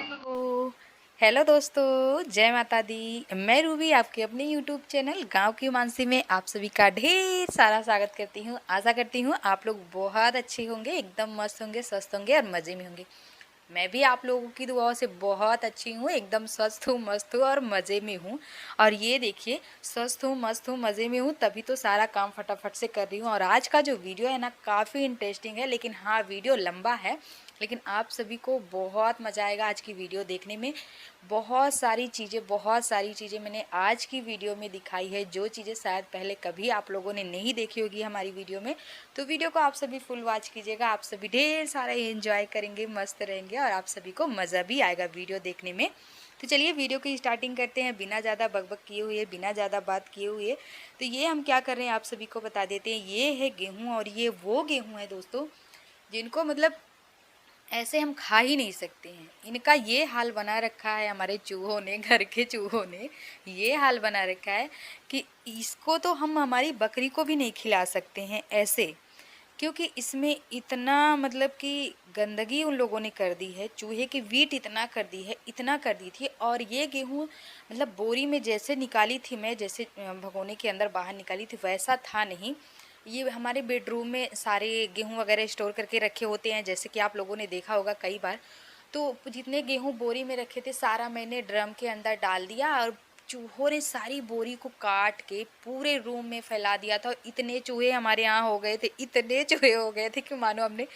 Hello hello दोस्तों, जय माता दी। मैं रूबी आपके अपने यूट्यूब चैनल गांव की मानसी में आप सभी का ढेर सारा स्वागत करती हूं। आशा करती हूं आप लोग बहुत अच्छे होंगे, एकदम मस्त होंगे, स्वस्थ होंगे और मज़े में होंगे। मैं भी आप लोगों की दुआओं से बहुत अच्छी हूँ, एकदम स्वस्थ हूँ, मस्त हूँ और मज़े में हूँ। और ये देखिए, स्वस्थ हूँ, मस्त हूँ, मज़े में हूँ, तभी तो सारा काम फटाफट से कर रही हूँ। और आज का जो वीडियो है ना, काफ़ी इंटरेस्टिंग है, लेकिन हाँ, वीडियो लंबा है, लेकिन आप सभी को बहुत मज़ा आएगा आज की वीडियो देखने में। बहुत सारी चीज़ें मैंने आज की वीडियो में दिखाई है, जो चीज़ें शायद पहले कभी आप लोगों ने नहीं देखी होगी हमारी वीडियो में। तो वीडियो को आप सभी फुल वॉच कीजिएगा, आप सभी ढेर सारा एंजॉय करेंगे, मस्त रहेंगे और आप सभी को मज़ा भी आएगा वीडियो देखने में। तो चलिए वीडियो की स्टार्टिंग करते हैं, बिना ज़्यादा बकबक किए हुए, बिना ज़्यादा बात किए हुए। तो ये हम क्या कर रहे हैं आप सभी को बता देते हैं। ये है गेहूँ और ये वो गेहूँ है दोस्तों, जिनको मतलब ऐसे हम खा ही नहीं सकते हैं। इनका ये हाल बना रखा है हमारे चूहों ने, घर के चूहों ने ये हाल बना रखा है कि इसको तो हम हमारी बकरी को भी नहीं खिला सकते हैं ऐसे, क्योंकि इसमें इतना मतलब कि गंदगी उन लोगों ने कर दी है, चूहे की वीट इतना कर दी है, इतना कर दी थी। और ये गेहूँ मतलब बोरी में जैसे निकाली थी मैं, जैसे भगोने के अंदर बाहर निकाली थी, वैसा था नहीं। ये हमारे बेडरूम में सारे गेहूँ वगैरह स्टोर करके रखे होते हैं, जैसे कि आप लोगों ने देखा होगा कई बार। तो जितने गेहूँ बोरी में रखे थे सारा मैंने ड्रम के अंदर डाल दिया और चूहों ने सारी बोरी को काट के पूरे रूम में फैला दिया था। और इतने चूहे हमारे यहाँ हो गए थे, इतने चूहे हो गए थे कि मानो हमने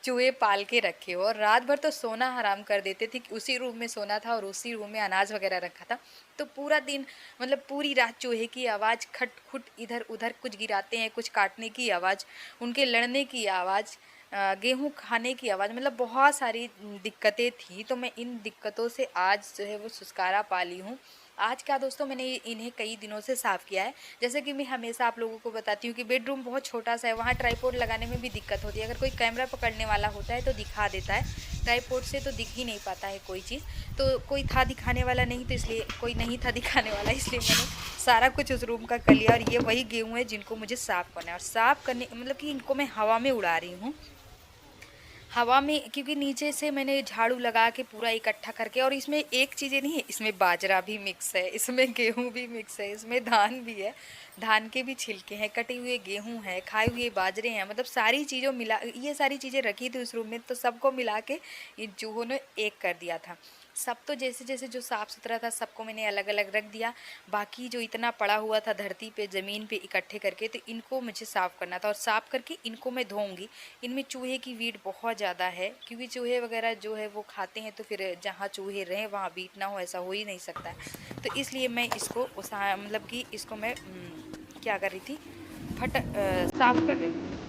चूहे पाल के रखे हो। और रात भर तो सोना हराम कर देते थे कि उसी रूम में सोना था और उसी रूम में अनाज वगैरह रखा था। तो पूरा दिन मतलब पूरी रात चूहे की आवाज़, खट खुट इधर उधर, कुछ गिराते हैं, कुछ काटने की आवाज़, उनके लड़ने की आवाज़, गेहूँ खाने की आवाज़, मतलब बहुत सारी दिक्कतें थी। तो मैं इन दिक्कतों से आज जो है वो छुटकारा पा ली हूँ। आज क्या दोस्तों, मैंने इन्हें कई दिनों से साफ़ किया है। जैसे कि मैं हमेशा आप लोगों को बताती हूँ कि बेडरूम बहुत छोटा सा है, वहाँ ट्राइपॉड लगाने में भी दिक्कत होती है। अगर कोई कैमरा पकड़ने वाला होता है तो दिखा देता है, ट्राइपॉड से तो दिख ही नहीं पाता है कोई चीज़। तो कोई था दिखाने वाला नहीं, तो इसलिए कोई नहीं था दिखाने वाला, इसलिए मैंने सारा कुछ उस रूम का कर लिया। और ये वही गेहूँ है जिनको मुझे साफ़ करना है, और साफ़ करने मतलब कि इनको मैं हवा में उड़ा रही हूँ, हवा में, क्योंकि नीचे से मैंने झाड़ू लगा के पूरा इकट्ठा करके। और इसमें एक चीज़ें नहीं है, इसमें बाजरा भी मिक्स है, इसमें गेहूं भी मिक्स है, इसमें धान भी है, धान के भी छिलके हैं, कटे हुए गेहूं हैं, खाए हुए बाजरे हैं, मतलब सारी चीज़ों मिला, ये सारी चीज़ें रखी थी उस रूम में, तो सबको मिला के इन चूहों ने एक कर दिया था। सब तो जैसे जैसे जो साफ़ सुथरा था सबको मैंने अलग अलग रख दिया। बाकी जो इतना पड़ा हुआ था धरती पे, ज़मीन पे इकट्ठे करके, तो इनको मुझे साफ़ करना था। और साफ़ करके इनको मैं धोऊंगी। इनमें चूहे की वीट बहुत ज़्यादा है, क्योंकि चूहे वगैरह जो है वो खाते हैं, तो फिर जहाँ चूहे रहें वहाँ वीट ना हो, ऐसा हो ही नहीं सकता है। तो इसलिए मैं इसको मतलब कि इसको मैं क्या कर रही थी, साफ़ कर रही थी।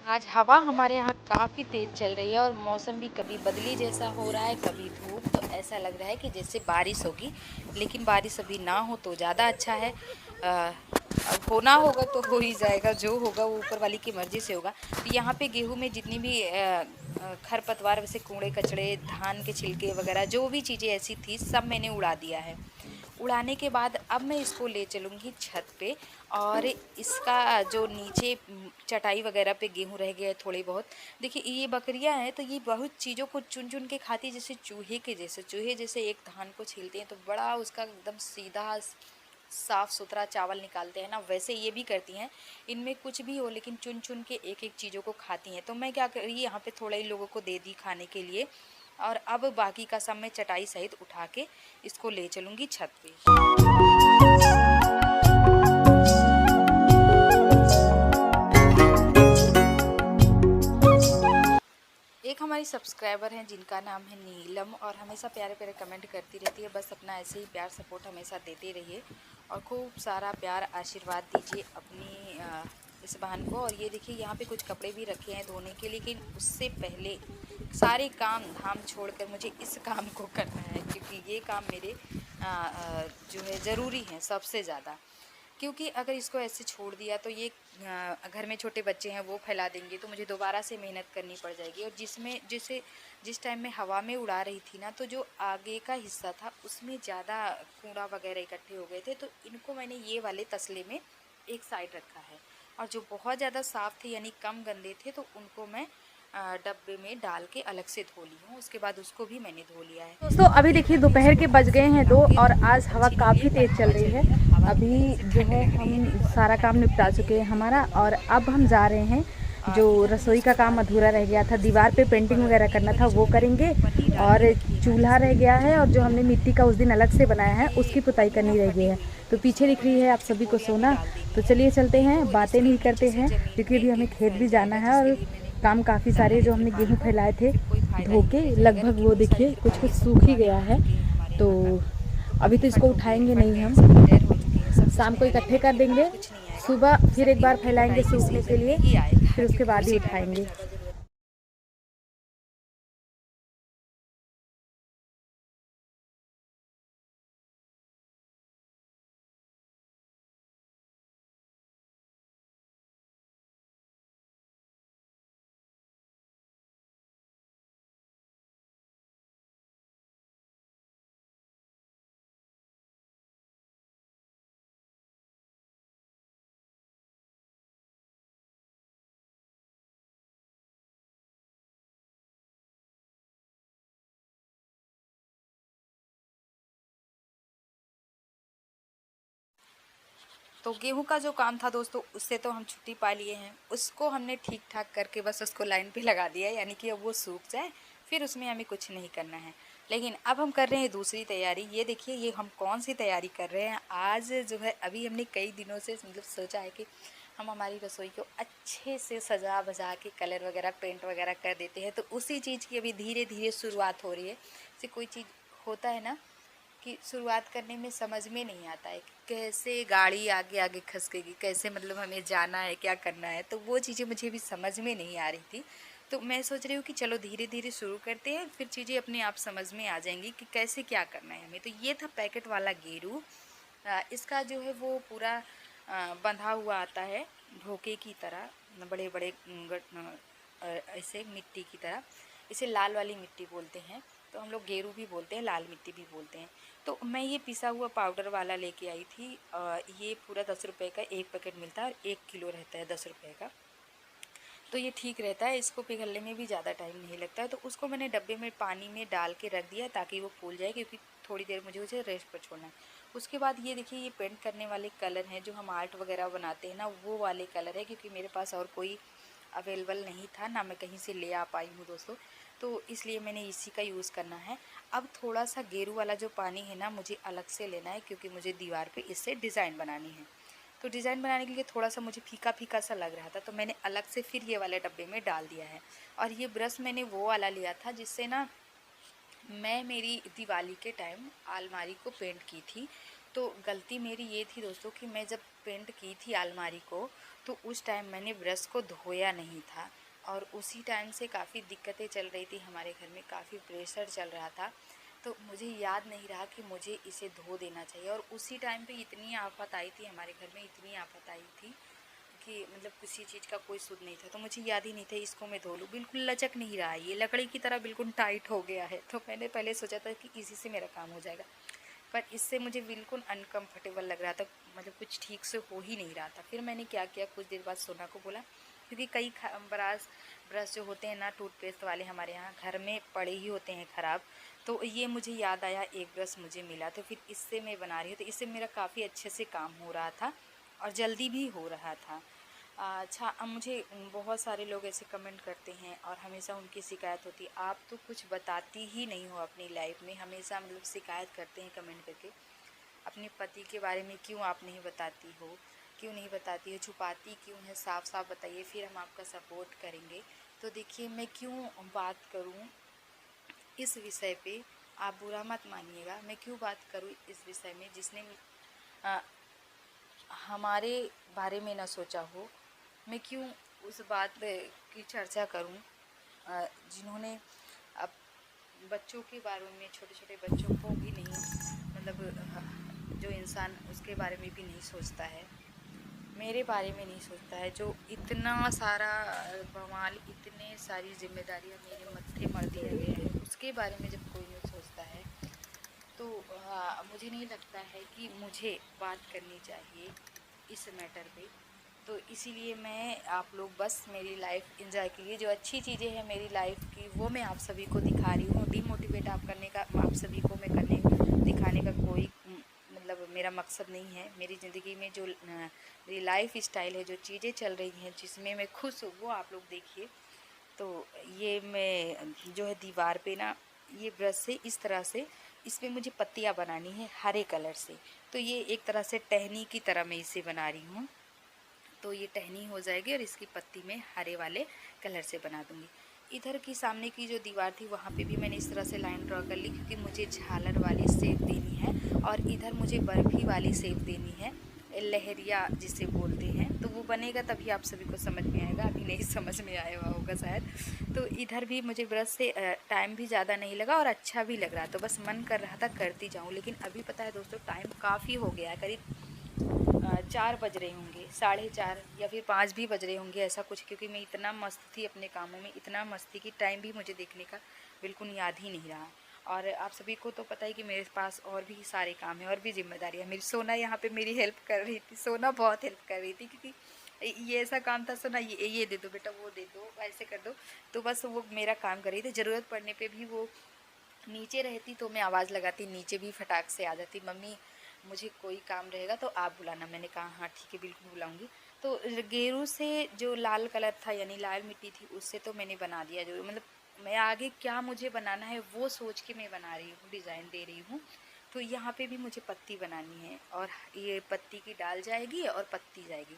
आज हवा हमारे यहाँ काफ़ी तेज़ चल रही है और मौसम भी कभी बदली जैसा हो रहा है, कभी धूप। तो ऐसा लग रहा है कि जैसे बारिश होगी, लेकिन बारिश अभी ना हो तो ज़्यादा अच्छा है। अब होना होगा तो हो ही जाएगा, जो होगा वो ऊपर वाली की मर्ज़ी से होगा। तो यहाँ पे गेहूं में जितनी भी खरपतवार, वैसे कूड़े कचड़े, धान के छिलके वगैरह, जो भी चीज़ें ऐसी थी सब मैंने उड़ा दिया है। उड़ाने के बाद अब मैं इसको ले चलूँगी छत पे। और इसका जो नीचे चटाई वगैरह पे गेहूँ रह गए थोड़े बहुत, देखिए ये बकरियां हैं तो ये बहुत चीज़ों को चुन चुन के खाती है, जैसे चूहे के जैसे। चूहे जैसे एक धान को छीलते हैं तो बड़ा उसका एकदम सीधा साफ़ सुथरा चावल निकालते हैं ना, वैसे ये भी करती हैं। इनमें कुछ भी हो लेकिन चुन चुन के एक एक चीज़ों को खाती हैं। तो मैं क्या करी, यहाँ पे थोड़ा ही लोगों को दे दी खाने के लिए। और अब बाकी का सब मैं चटाई सहित उठा के इसको ले चलूँगी छत पे। एक हमारी सब्सक्राइबर हैं जिनका नाम है नीलम, और हमेशा प्यारे प्यारे कमेंट करती रहती है। बस अपना ऐसे ही प्यार सपोर्ट हमेशा देते रहिए और खूब सारा प्यार आशीर्वाद दीजिए अपनी इस बहन को। और ये देखिए यहाँ पे कुछ कपड़े भी रखे हैं धोने के, लेकिन उससे पहले सारे काम धाम छोड़कर मुझे इस काम को करना है, क्योंकि ये काम मेरे जो है ज़रूरी हैं सबसे ज़्यादा। क्योंकि अगर इसको ऐसे छोड़ दिया तो ये घर में छोटे बच्चे हैं वो फैला देंगे, तो मुझे दोबारा से मेहनत करनी पड़ जाएगी। और जिस टाइम में हवा में उड़ा रही थी ना, तो जो आगे का हिस्सा था उसमें ज़्यादा कूड़ा वगैरह इकट्ठे हो गए थे, तो इनको मैंने ये वाले तसले में एक साइड रखा है। और जो बहुत ज़्यादा साफ़ थे यानी कम गंदे थे, तो उनको मैं डब्बे में डाल के अलग से धो ली हूँ। उसके बाद उसको भी मैंने धो लिया है। दोस्तों अभी देखिए दोपहर के बज गए हैं 2 और आज हवा काफ़ी तेज़ चल रही है। अभी जो है हम सारा काम निपटा चुके हैं हमारा, और अब हम जा रहे हैं, जो रसोई का काम अधूरा रह गया था, दीवार पे पेंटिंग वगैरह करना था वो करेंगे, और चूल्हा रह गया है, और जो हमने मिट्टी का उस दिन अलग से बनाया है उसकी पुताई करनी रह गई है। तो पीछे दिख रही है आप सभी को सोना। तो चलिए चलते हैं, बातें नहीं करते हैं, क्योंकि अभी हमें खेत भी जाना है और काम काफ़ी सारे, जो हमने गेहूँ फैलाए थे धो के लगभग वो देखिए कुछ कुछ सूख ही गया है। तो अभी तो इसको उठाएंगे नहीं, हम शाम को इकट्ठे कर देंगे, सुबह फिर एक बार फैलाएंगे सूखने के लिए, फिर उसके बाद ही उठाएंगे। तो गेहूं का जो काम था दोस्तों, उससे तो हम छुट्टी पा लिए हैं। उसको हमने ठीक ठाक करके बस उसको लाइन पे लगा दिया है, यानी कि अब वो सूख जाए फिर उसमें हमें कुछ नहीं करना है। लेकिन अब हम कर रहे हैं दूसरी तैयारी। ये देखिए ये हम कौन सी तैयारी कर रहे हैं। आज जो है अभी हमने कई दिनों से मतलब सोचा है कि हम हमारी रसोई को अच्छे से सजा बजा के कलर वगैरह पेंट वगैरह कर देते हैं। तो उसी चीज़ की अभी धीरे धीरे शुरुआत हो रही है। जैसे कोई चीज़ होता है ना कि शुरुआत करने में समझ में नहीं आता है कि कैसे गाड़ी आगे आगे खसकेगी, कैसे मतलब हमें जाना है, क्या करना है। तो वो चीज़ें मुझे भी समझ में नहीं आ रही थी। तो मैं सोच रही हूँ कि चलो धीरे धीरे शुरू करते हैं, फिर चीज़ें अपने आप समझ में आ जाएंगी कि कैसे क्या करना है हमें। तो ये था पैकेट वाला गेरू। इसका जो है वो पूरा बंधा हुआ आता है ढोके की तरह, बड़े बड़े ऐसे मिट्टी की तरह। इसे लाल वाली मिट्टी बोलते हैं, तो हम लोग गेरू भी बोलते हैं, लाल मिट्टी भी बोलते हैं। तो मैं ये पिसा हुआ पाउडर वाला लेके आई थी। ये पूरा 10 रुपये का एक पैकेट मिलता है और 1 किलो रहता है 10 रुपये का। तो ये ठीक रहता है, इसको पिघलने में भी ज़्यादा टाइम नहीं लगता है। तो उसको मैंने डब्बे में पानी में डाल के रख दिया ताकि वो फूल जाए, क्योंकि थोड़ी देर मुझे उसे रेस्ट पर छोड़ना है। उसके बाद ये देखिए ये पेंट करने वाले कलर हैं, जो हम आर्ट वगैरह बनाते हैं ना, वो वाले कलर है, क्योंकि मेरे पास और कोई अवेलेबल नहीं था ना, मैं कहीं से ले आ पाई हूँ दोस्तों, तो इसलिए मैंने इसी का यूज़ करना है। अब थोड़ा सा गेरू वाला जो पानी है ना, मुझे अलग से लेना है, क्योंकि मुझे दीवार पे इससे डिज़ाइन बनानी है। तो डिज़ाइन बनाने के लिए थोड़ा सा मुझे फीका फीका सा लग रहा था, तो मैंने अलग से फिर ये वाले डब्बे में डाल दिया है। और ये ब्रश मैंने वो वाला लिया था जिससे ना मैं मेरी दिवाली के टाइम अलमारी को पेंट की थी। तो गलती मेरी ये थी दोस्तों कि मैं जब पेंट की थी अलमारी को, तो उस टाइम मैंने ब्रश को धोया नहीं था, और उसी टाइम से काफ़ी दिक्कतें चल रही थी हमारे घर में, काफ़ी प्रेशर चल रहा था। तो मुझे याद नहीं रहा कि मुझे इसे धो देना चाहिए। और उसी टाइम पे इतनी आफत आई थी हमारे घर में, इतनी आफत आई थी कि मतलब किसी चीज़ का कोई सुध नहीं था। तो मुझे याद ही नहीं था इसको मैं धो लूँ। बिल्कुल लचक नहीं रहा है, ये लकड़ी की तरह बिल्कुल टाइट हो गया है। तो मैंने पहले सोचा था कि इसी से मेरा काम हो जाएगा, पर इससे मुझे बिल्कुल अनकम्फर्टेबल लग रहा था, मतलब कुछ ठीक से हो ही नहीं रहा था। फिर मैंने क्या किया, कुछ देर बाद सोना को बोला, क्योंकि कई ब्रश जो होते हैं ना टूथपेस्ट वाले हमारे यहाँ घर में पड़े ही होते हैं ख़राब। तो ये मुझे याद आया, एक ब्रश मुझे मिला, तो फिर इससे मैं बना रही हूँ। तो इससे मेरा काफ़ी अच्छे से काम हो रहा था और जल्दी भी हो रहा था। अच्छा, अब मुझे बहुत सारे लोग ऐसे कमेंट करते हैं और हमेशा उनकी शिकायत होती है, आप तो कुछ बताती ही नहीं हो अपनी लाइफ में। हमेशा मतलब शिकायत करते हैं कमेंट करके, अपने पति के बारे में क्यों आप नहीं बताती हो, क्यों नहीं बताती हो, छुपाती क्यों है, साफ साफ बताइए, फिर हम आपका सपोर्ट करेंगे। तो देखिए मैं क्यों बात करूं इस विषय पे, आप बुरा मत मानिएगा, मैं क्यों बात करूं इस विषय में जिसने हमारे बारे में ना सोचा हो। मैं क्यों उस बात की चर्चा करूं जिन्होंने अब बच्चों के बारे में, छोटे छोटे बच्चों को भी नहीं मतलब जो इंसान उसके बारे में भी नहीं सोचता है, मेरे बारे में नहीं सोचता है, जो इतना सारा बवाल, इतने सारी जिम्मेदारियां मेरे मत्थे मर दिए गए हैं, उसके बारे में जब कोई नहीं सोचता है तो मुझे नहीं लगता है कि मुझे बात करनी चाहिए इस मैटर पे। तो इसीलिए मैं, आप लोग बस मेरी लाइफ एंजॉय कीजिए, जो अच्छी चीज़ें हैं मेरी लाइफ की वो मैं आप सभी को दिखा रही हूँ। डीमोटिवेट आप करने का, आप सभी को मैं दिखाने का कोई मतलब मेरा मकसद नहीं है। मेरी ज़िंदगी में जो मेरी लाइफ स्टाइल है, जो चीज़ें चल रही हैं, जिसमें मैं खुश हूँ, वो आप लोग देखिए। तो ये मैं जो है दीवार पे ना, ये ब्रश से इस तरह से इसमें मुझे पत्तियाँ बनानी है हरे कलर से। तो ये एक तरह से टहनी की तरह मैं इसे बना रही हूँ। तो ये टहनी हो जाएगी और इसकी पत्ती में हरे वाले कलर से बना दूँगी। इधर की सामने की जो दीवार थी वहाँ पे भी मैंने इस तरह से लाइन ड्रॉ कर ली, क्योंकि मुझे झालर वाली शेप देनी है और इधर मुझे बर्फी वाली शेप देनी है, लहरिया जिसे बोलते हैं। तो वो बनेगा तभी आप सभी को समझ में आएगा, अभी नहीं समझ में आया हुआ होगा शायद। तो इधर भी मुझे ब्रश से टाइम भी ज़्यादा नहीं लगा और अच्छा भी लग रहा, तो बस मन कर रहा था करती जाऊँ। लेकिन अभी पता है दोस्तों, टाइम काफ़ी हो गया है, करीब 4 बज रहे होंगे, 4:30 या फिर 5 भी बज रहे होंगे, ऐसा कुछ। क्योंकि मैं इतना मस्त थी अपने कामों में, इतना मस्त थी कि टाइम भी मुझे देखने का बिल्कुल याद ही नहीं रहा। और आप सभी को तो पता है कि मेरे पास और भी सारे काम हैं और भी जिम्मेदारियाँ। मेरी सोना यहाँ पे मेरी हेल्प कर रही थी, सोना बहुत हेल्प कर रही थी, क्योंकि ये ऐसा काम था, सोना ये दे दो बेटा, वो दे दो, ऐसे कर दो। तो बस वो मेरा काम कर रही थी। ज़रूरत पड़ने पर भी वो नीचे रहती तो मैं आवाज़ लगाती, नीचे भी फटाक से आ जाती, मम्मी मुझे कोई काम रहेगा तो आप बुलाना। मैंने कहा हाँ ठीक है, बिल्कुल बुलाऊंगी। तो गेरू से जो लाल कलर था, यानी लाल मिट्टी थी, उससे तो मैंने बना दिया। जो मतलब मैं आगे क्या मुझे बनाना है वो सोच के मैं बना रही हूँ, डिज़ाइन दे रही हूँ। तो यहाँ पे भी मुझे पत्ती बनानी है और ये पत्ती की डाल जाएगी और पत्ती जाएगी।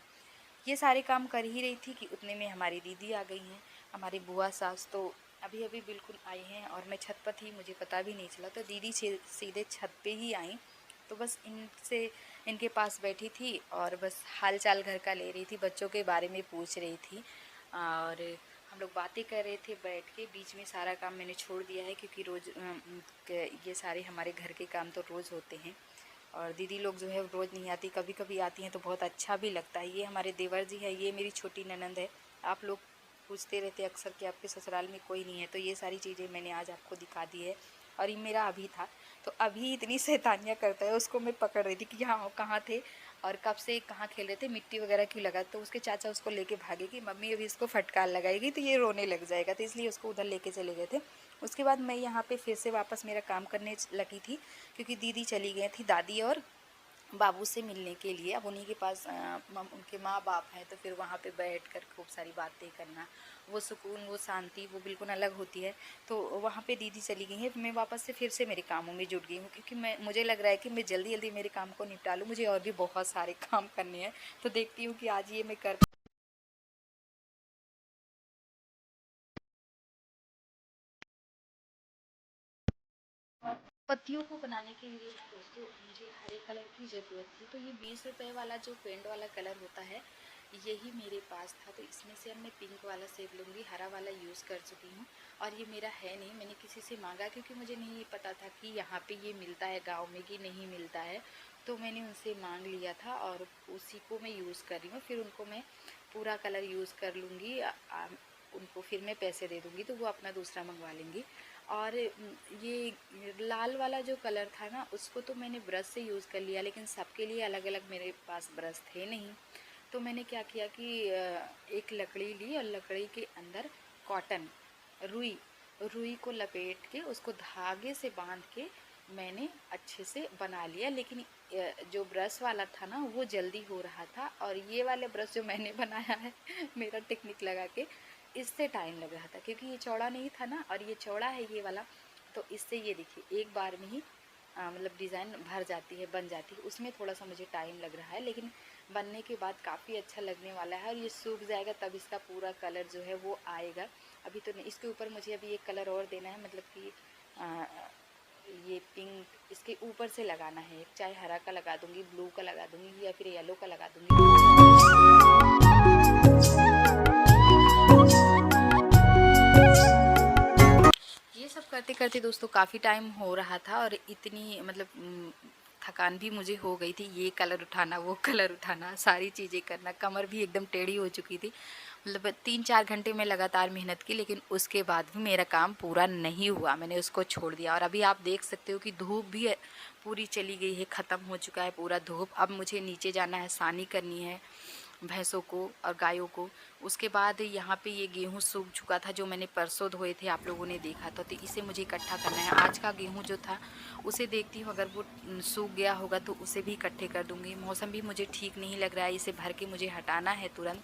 ये सारे काम कर ही रही थी कि उतने में हमारी दीदी आ गई हैं, हमारी बुआ सास। तो अभी अभी बिल्कुल आई हैं और मैं छत पर थी, मुझे पता भी नहीं चला। तो दीदी सीधे छत पे ही आई। तो बस इनके पास बैठी थी और बस हाल चाल घर का ले रही थी, बच्चों के बारे में पूछ रही थी और हम लोग बातें कर रहे थे बैठ के। बीच में सारा काम मैंने छोड़ दिया है, क्योंकि रोज़ ये सारे हमारे घर के काम तो रोज़ होते हैं और दीदी लोग जो है रोज़ नहीं आती, कभी कभी आती हैं तो बहुत अच्छा भी लगता है। ये हमारे देवर जी है, ये मेरी छोटी ननंद है। आप लोग पूछते रहते अक्सर कि आपके ससुराल में कोई नहीं है, तो ये सारी चीज़ें मैंने आज आपको दिखा दी है। और ये मेरा अभी था, तो अभी इतनी शैतानियाँ करता है, उसको मैं पकड़ रही थी कि हाँ कहाँ थे और कब से कहाँ खेल रहे थे, मिट्टी वगैरह क्यों लगा। तो उसके चाचा उसको लेके भागे कि मम्मी अभी इसको फटकार लगाएगी तो ये रोने लग जाएगा, तो इसलिए उसको उधर लेके चले गए थे। उसके बाद मैं यहाँ पे फिर से वापस मेरा काम करने लगी थी, क्योंकि दीदी चली गई थी दादी और बाबू से मिलने के लिए। अब उन्हीं के पास उनके माँ बाप हैं, तो फिर वहाँ पे बैठ कर खूब सारी बातें करना, वो सुकून, वो शांति, वो बिल्कुल अलग होती है। तो वहाँ पे दीदी चली गई है, मैं वापस से फिर से मेरे कामों में जुट गई हूँ, क्योंकि मुझे लग रहा है कि मैं जल्दी जल्दी मेरे काम को निपटा लूँ। मुझे और भी बहुत सारे काम करने हैं, तो देखती हूँ कि आज ये मैं कर। पत्तियों को बनाने के लिए दोस्तों मुझे हरे कलर की ज़रूरत थी। तो ये 20 रुपए वाला जो पेंट वाला कलर होता है, यही मेरे पास था। तो इसमें से अब मैं पिंक वाला शेड लूँगी, हरा वाला यूज़ कर चुकी हूँ और ये मेरा है नहीं, मैंने किसी से मांगा, क्योंकि मुझे नहीं पता था कि यहाँ पे ये मिलता है गांव में कि नहीं मिलता है। तो मैंने उनसे मांग लिया था और उसी को मैं यूज़ कर रही हूँ। फिर उनको मैं पूरा कलर यूज़ कर लूँगी, उनको फिर मैं पैसे दे दूँगी तो वो अपना दूसरा मंगवा लेंगी। और ये लाल वाला जो कलर था ना, उसको तो मैंने ब्रश से यूज़ कर लिया, लेकिन सबके लिए अलग अलग मेरे पास ब्रश थे नहीं। तो मैंने क्या किया कि एक लकड़ी ली और लकड़ी के अंदर कॉटन रुई को लपेट के उसको धागे से बांध के मैंने अच्छे से बना लिया। लेकिन जो ब्रश वाला था ना, वो जल्दी हो रहा था, और ये वाले ब्रश जो मैंने बनाया है मेरा टेक्निक लगा के, इससे टाइम लग रहा था, क्योंकि ये चौड़ा नहीं था ना, और ये चौड़ा है ये वाला। तो इससे ये देखिए एक बार में ही मतलब डिज़ाइन भर जाती है, बन जाती है। उसमें थोड़ा सा मुझे टाइम लग रहा है, लेकिन बनने के बाद काफ़ी अच्छा लगने वाला है। और ये सूख जाएगा तब इसका पूरा कलर जो है वो आएगा। अभी तो नहीं, इसके ऊपर मुझे अभी एक कलर और देना है, मतलब कि ये पिंक इसके ऊपर से लगाना है। चाहे हरा का लगा दूँगी, ब्लू का लगा दूँगी या फिर येलो का लगा दूँगी। ये सब करते करते दोस्तों काफ़ी टाइम हो रहा था और इतनी मतलब थकान भी मुझे हो गई थी। ये कलर उठाना, वो कलर उठाना, सारी चीज़ें करना, कमर भी एकदम टेढ़ी हो चुकी थी। मतलब 3-4 घंटे में लगातार मेहनत की, लेकिन उसके बाद भी मेरा काम पूरा नहीं हुआ, मैंने उसको छोड़ दिया। और अभी आप देख सकते हो कि धूप भी पूरी चली गई है, ख़त्म हो चुका है पूरा धूप। अब मुझे नीचे जाना है, सानी करनी है भैंसों को और गायों को। उसके बाद यहाँ पे ये गेहूँ सूख चुका था जो मैंने परसों धोए थे, आप लोगों ने देखा था, तो इसे मुझे इकट्ठा करना है। आज का गेहूँ जो था उसे देखती हूँ, अगर वो सूख गया होगा तो उसे भी इकट्ठे कर दूँगी। मौसम भी मुझे ठीक नहीं लग रहा है, इसे भर के मुझे हटाना है तुरंत।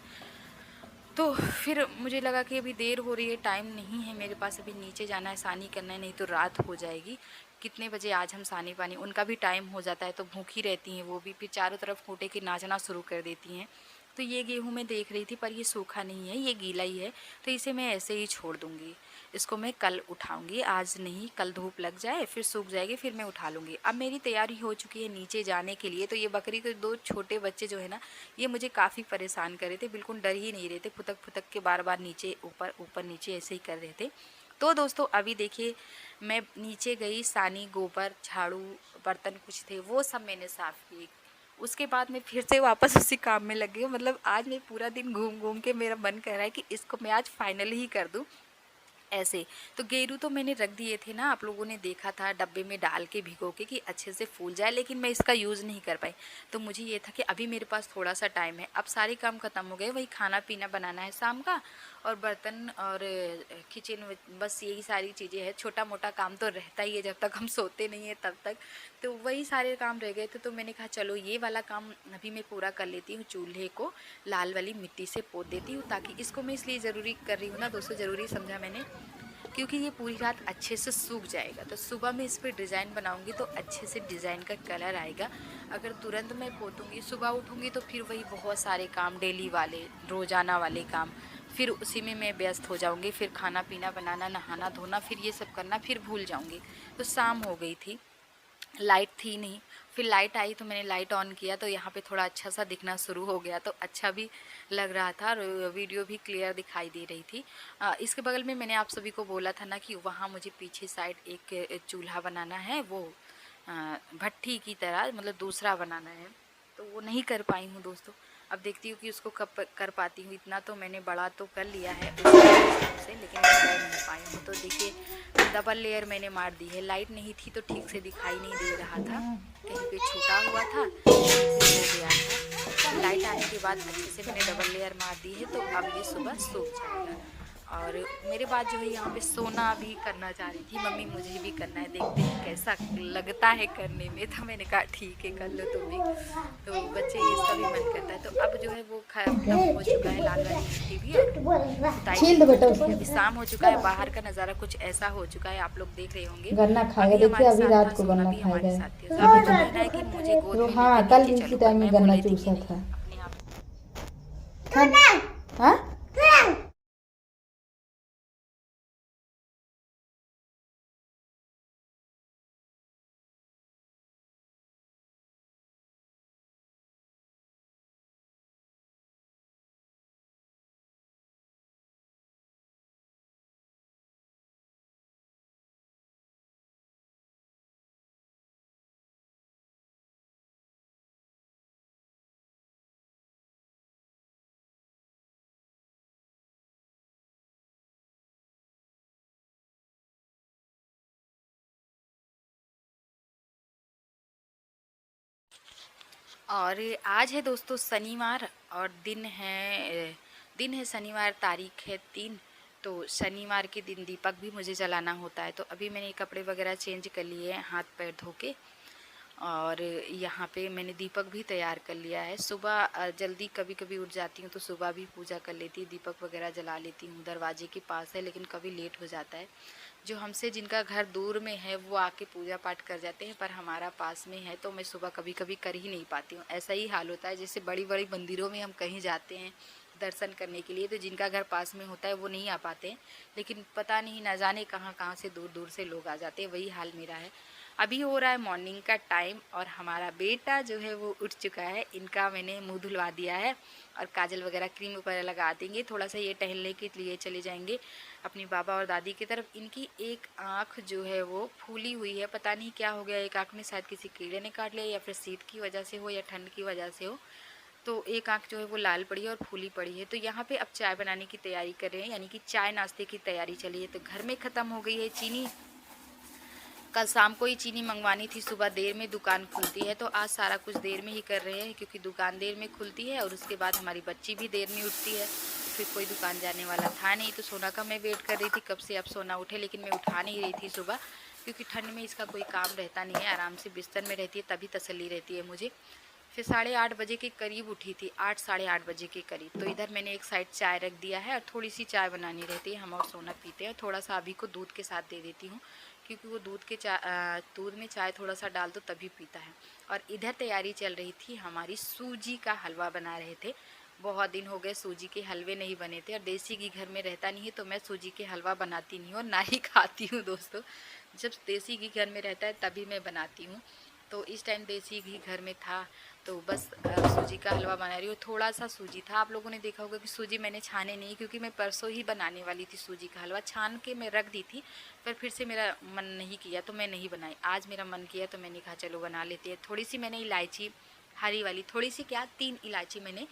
तो फिर मुझे लगा कि अभी देर हो रही है, टाइम नहीं है मेरे पास, अभी नीचे जाना है, सानी करना है, नहीं तो रात हो जाएगी। कितने बजे आज हम सानी पानी, उनका भी टाइम हो जाता है तो भूखी रहती हैं वो भी, फिर चारों तरफ खूंटे के नाचना शुरू कर देती हैं। तो ये गेहूँ मैं देख रही थी, पर ये सूखा नहीं है, ये गीला ही है, तो इसे मैं ऐसे ही छोड़ दूँगी। इसको मैं कल उठाऊँगी, आज नहीं, कल धूप लग जाए फिर सूख जाएगी, फिर मैं उठा लूँगी। अब मेरी तैयारी हो चुकी है नीचे जाने के लिए। तो ये बकरी के 2 छोटे बच्चे जो है ना, ये मुझे काफ़ी परेशान कर रहे थे, बिल्कुल डर ही नहीं रहे थे, फुतक फुतक के बार बार नीचे ऊपर ऊपर नीचे ऐसे ही कर रहे थे। तो दोस्तों अभी देखिए, मैं नीचे गई, सानी, गोबर, झाड़ू, बर्तन कुछ थे वो सब मैंने साफ़ किए। उसके बाद मैं फिर से वापस उसी काम में लग गई। मतलब आज मैं पूरा दिन घूम घूम के मेरा मन कर रहा है कि इसको मैं आज फाइनली ही कर दूँ ऐसे। तो गेरू तो मैंने रख दिए थे ना, आप लोगों ने देखा था, डब्बे में डाल के भिगो के कि अच्छे से फूल जाए, लेकिन मैं इसका यूज़ नहीं कर पाई। तो मुझे ये था कि अभी मेरे पास थोड़ा सा टाइम है, अब सारे काम ख़त्म हो गए, वही खाना पीना बनाना है शाम का, और बर्तन और किचन, बस यही सारी चीज़ें हैं। छोटा मोटा काम तो रहता ही है जब तक हम सोते नहीं हैं तब तक, तो वही सारे काम रह गए थे। तो मैंने कहा चलो ये वाला काम अभी मैं पूरा कर लेती हूँ, चूल्हे को लाल वाली मिट्टी से पोत देती हूँ, ताकि इसको मैं इसलिए ज़रूरी कर रही हूँ ना दोस्तों, ज़रूरी समझा मैंने, क्योंकि ये पूरी रात अच्छे से सूख जाएगा, तो सुबह मैं इस पर डिज़ाइन बनाऊंगी तो अच्छे से डिज़ाइन का कलर आएगा। अगर तुरंत मैं पोतूंगी, सुबह उठूंगी तो फिर वही बहुत सारे काम, डेली वाले, रोज़ाना वाले काम, फिर उसी में मैं व्यस्त हो जाऊंगी। फिर खाना पीना बनाना, नहाना धोना, फिर ये सब करना, फिर भूल जाऊंगी। तो शाम हो गई थी, लाइट थी नहीं, फिर लाइट आई तो मैंने लाइट ऑन किया, तो यहाँ पे थोड़ा अच्छा सा दिखना शुरू हो गया, तो अच्छा भी लग रहा था और वीडियो भी क्लियर दिखाई दे रही थी। इसके बगल में मैंने आप सभी को बोला था ना कि वहाँ मुझे पीछे साइड एक चूल्हा बनाना है, वो भट्ठी की तरह, मतलब दूसरा बनाना है, तो वो नहीं कर पाई हूँ दोस्तों। अब देखती हूँ कि उसको कब कर पाती हूँ। इतना तो मैंने बड़ा तो कर लिया है उस हिसाब से, लेकिन मैं कर नहीं पाई हूँ। तो देखिए डबल लेयर मैंने मार दी है, लाइट नहीं थी तो ठीक से दिखाई नहीं दे रहा था, कहीं पे छूटा हुआ था, कहीं पे हो गया था। लाइट आने के बाद अच्छे से मैंने डबल लेयर मार दी है, तो अब ये सुबह सूख जाएगा। और मेरे बाद जो है यहाँ पे सोना भी करना चाह रही थी मम्मी, मुझे भी करना है, देखते हैं कैसा लगता है करने में। तो मैंने कहा ठीक है कर लो तुम भी, तो बच्चे इसका भी मन करता है। तो अब जो है वो खत्म हो चुका है, लाल वाली मिट्टी भी, और खुदाई भी हो चुकी है। अभी शाम हो चुका है, बाहर का नज़ारा कुछ ऐसा हो चुका है, आप लोग देख रहे होंगे। गन्ना खाएगा, अभी देखिए हमारे अभी साथ रात था, को सोना गन्ना भी हमारे खाएगा। साथ थी। तो अभी तो कह रहा है कि मुझे गोद में हाँ, लेके कल नीचे इसी चलो, टाइम पर में मैं गन्ना बोल रही थी कि चूसा नहीं, था। अपने आप। हाँ? और आज है दोस्तों शनिवार, और दिन है शनिवार, तारीख है 3। तो शनिवार के दिन दीपक भी मुझे जलाना होता है। तो अभी मैंने कपड़े वगैरह चेंज कर लिए हैं, हाथ पैर धो के, और यहाँ पे मैंने दीपक भी तैयार कर लिया है। सुबह जल्दी कभी कभी उठ जाती हूँ तो सुबह भी पूजा कर लेती हूँ, दीपक वगैरह जला लेती हूँ। दरवाजे के पास है, लेकिन कभी लेट हो जाता है। जो हमसे जिनका घर दूर में है वो आके पूजा पाठ कर जाते हैं, पर हमारा पास में है तो मैं सुबह कभी कभी कर ही नहीं पाती हूँ। ऐसा ही हाल होता है, जैसे बड़ी बड़ी मंदिरों में हम कहीं जाते हैं दर्शन करने के लिए, तो जिनका घर पास में होता है वो नहीं आ पाते हैं, लेकिन पता नहीं ना जाने कहाँ कहाँ से दूर दूर से लोग आ जाते हैं। वही हाल मेरा है। अभी हो रहा है मॉर्निंग का टाइम, और हमारा बेटा जो है वो उठ चुका है। इनका मैंने मुंह धुलवा दिया है, और काजल वगैरह क्रीम वगैरह लगा देंगे, थोड़ा सा ये टहलने के लिए चले जाएंगे। अपनी बाबा और दादी की तरफ। इनकी एक आँख जो है वो फूली हुई है, पता नहीं क्या हो गया, एक आँख में शायद किसी कीड़े ने काट लिया या फिर शीत की वजह से हो या ठंड की वजह से हो, तो एक आँख जो है वो लाल पड़ी है और फूली पड़ी है। तो यहाँ पे अब चाय बनाने की तैयारी कर रहे हैं, यानी कि चाय नाश्ते की तैयारी चली है। तो घर में ख़त्म हो गई है चीनी, कल शाम को ही चीनी मंगवानी थी, सुबह देर में दुकान खुलती है, तो आज सारा कुछ देर में ही कर रहे हैं क्योंकि दुकान देर में खुलती है और उसके बाद हमारी बच्ची भी देर में उठती है, तो फिर कोई दुकान जाने वाला था नहीं। तो सोना का मैं वेट कर रही थी कब से अब सोना उठे, लेकिन मैं उठा नहीं रही थी सुबह क्योंकि ठंड में इसका कोई काम रहता नहीं है, आराम से बिस्तर में रहती है, तभी तसल्ली रहती है मुझे। फिर 8:30 बजे के करीब उठी थी, 8 साढ़े 8 बजे के करीब। तो इधर मैंने एक साइड चाय रख दिया है और थोड़ी सी चाय बनानी रहती है, हम और सोना पीते हैं। थोड़ा सा अभी को दूध के साथ दे देती हूँ क्योंकि वो दूध में चाय थोड़ा सा डाल दो तभी पीता है। और इधर तैयारी चल रही थी, हमारी सूजी का हलवा बना रहे थे। बहुत दिन हो गए सूजी के हलवे नहीं बने थे और देसी घी घर में रहता नहीं है तो मैं सूजी के हलवा बनाती नहीं हूँ और ना ही खाती हूँ दोस्तों। जब देसी घी घर में रहता है तभी मैं बनाती हूँ, तो इस टाइम देसी घी घर में था तो बस सूजी का हलवा बना रही हूँ। थोड़ा सा सूजी था, आप लोगों ने देखा होगा कि सूजी मैंने छाने नहीं क्योंकि मैं परसों ही बनाने वाली थी सूजी का हलवा, छान के मैं रख दी थी, पर फिर से मेरा मन नहीं किया तो मैं नहीं बनाई। आज मेरा मन किया तो मैंने कहा चलो बना लेते हैं। थोड़ी सी मैंने इलायची, हरी वाली थोड़ी सी क्या, 3 इलायची मैंने